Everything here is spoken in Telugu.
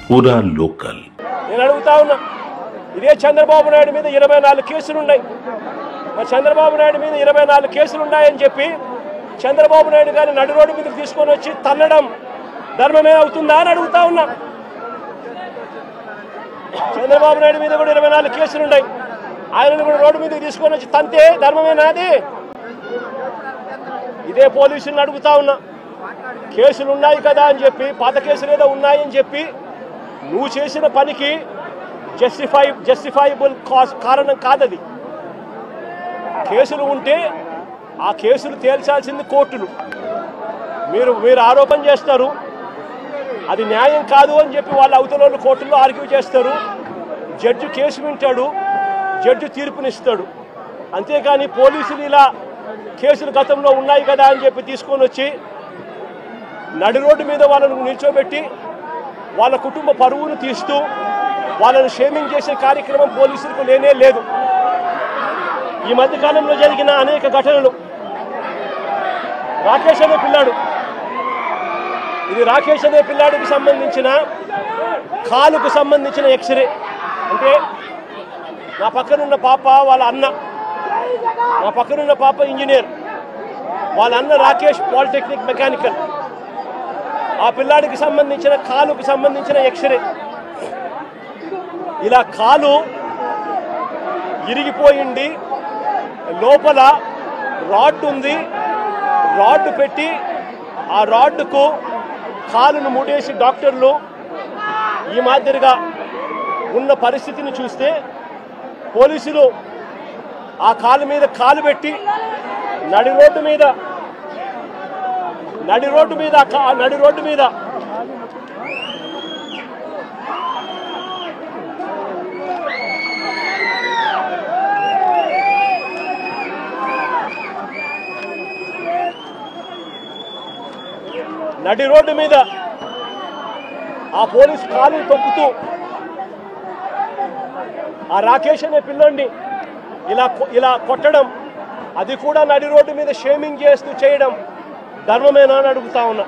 పూరా లోకల్. నేను అడుగుతా ఉన్నా, ఇదే చంద్రబాబు నాయుడు మీద 24 కేసులు ఉన్నాయి. మరి చంద్రబాబు నాయుడు మీద 24 కేసులు ఉన్నాయని చెప్పి చంద్రబాబు నాయుడు గారిని నడి రోడ్డు మీదకి తీసుకొని వచ్చి తన్నడం ధర్మమే అవుతుందా అని అడుగుతా ఉన్నా. చంద్రబాబు నాయుడు మీద కూడా 24 కేసులు ఉన్నాయి. ఆయనను కూడా రోడ్డు మీదకి తీసుకొని వచ్చి తంతే ధర్మమేనాది? ఇదే పోలీసులను అడుగుతా ఉన్నా, కేసులు ఉన్నాయి కదా అని చెప్పి, పాత కేసులు ఏదో ఉన్నాయని చెప్పి నువ్వు చేసిన పనికి జస్టిఫైబుల్ కారణం కాదది. కేసులు ఉంటే ఆ కేసులు తేల్చాల్సింది కోర్టులు. మీరు ఆరోపణ చేస్తారు, అది న్యాయం కాదు అని చెప్పి వాళ్ళ అవతల కోర్టుల్లో ఆర్గ్యూ చేస్తారు. జడ్జి కేసు వింటాడు, జడ్జి తీర్పునిస్తాడు. అంతేకాని పోలీసులు ఇలా కేసులు గతంలో ఉన్నాయి కదా అని చెప్పి తీసుకొని వచ్చి నడి రోడ్డు మీద వాళ్ళను నిల్చోబెట్టి వాళ్ళ కుటుంబ పరువును తీస్తూ వాళ్ళను షేమింగ్ చేసే కార్యక్రమం పోలీసులకు లేనే లేదు. ఈ మధ్యకాలంలో జరిగిన అనేక ఘటనలు, రాకేష్ అనే పిల్లాడు, ఇది రాకేష్ అనే పిల్లాడికి సంబంధించిన కాలుకు సంబంధించిన ఎక్స్రే. అంటే నా పక్కనున్న పాప వాళ్ళ అన్న, నా పక్కనున్న పాప ఇంజనీర్, వాళ్ళ అన్న రాకేష్ పాలిటెక్నిక్ మెకానికల్. ఆ పిల్లాడికి సంబంధించిన కాలుకు సంబంధించిన ఎక్స్రే. ఇలా కాలు ఇరిగిపోయింది, లోపల రాడ్ ఉంది, రాడ్ పెట్టి ఆ రాడ్కు కాలును ముడేసి డాక్టర్లు ఈ మాదిరిగా ఉన్న పరిస్థితిని చూస్తే పోలీసులు ఆ కాలు మీద కాలు పెట్టి నడి రోడ్డు మీద ఆ పోలీసు కాలు తొక్కుతూ ఆ రాకేష్ అనే పిల్లోడిని ఇలా కొట్టడం, అది కూడా నడి రోడ్డు మీద షేమింగ్ చేస్తూ చేయడం ధర్మమేనా అని అడుగుతా ఉన్నా.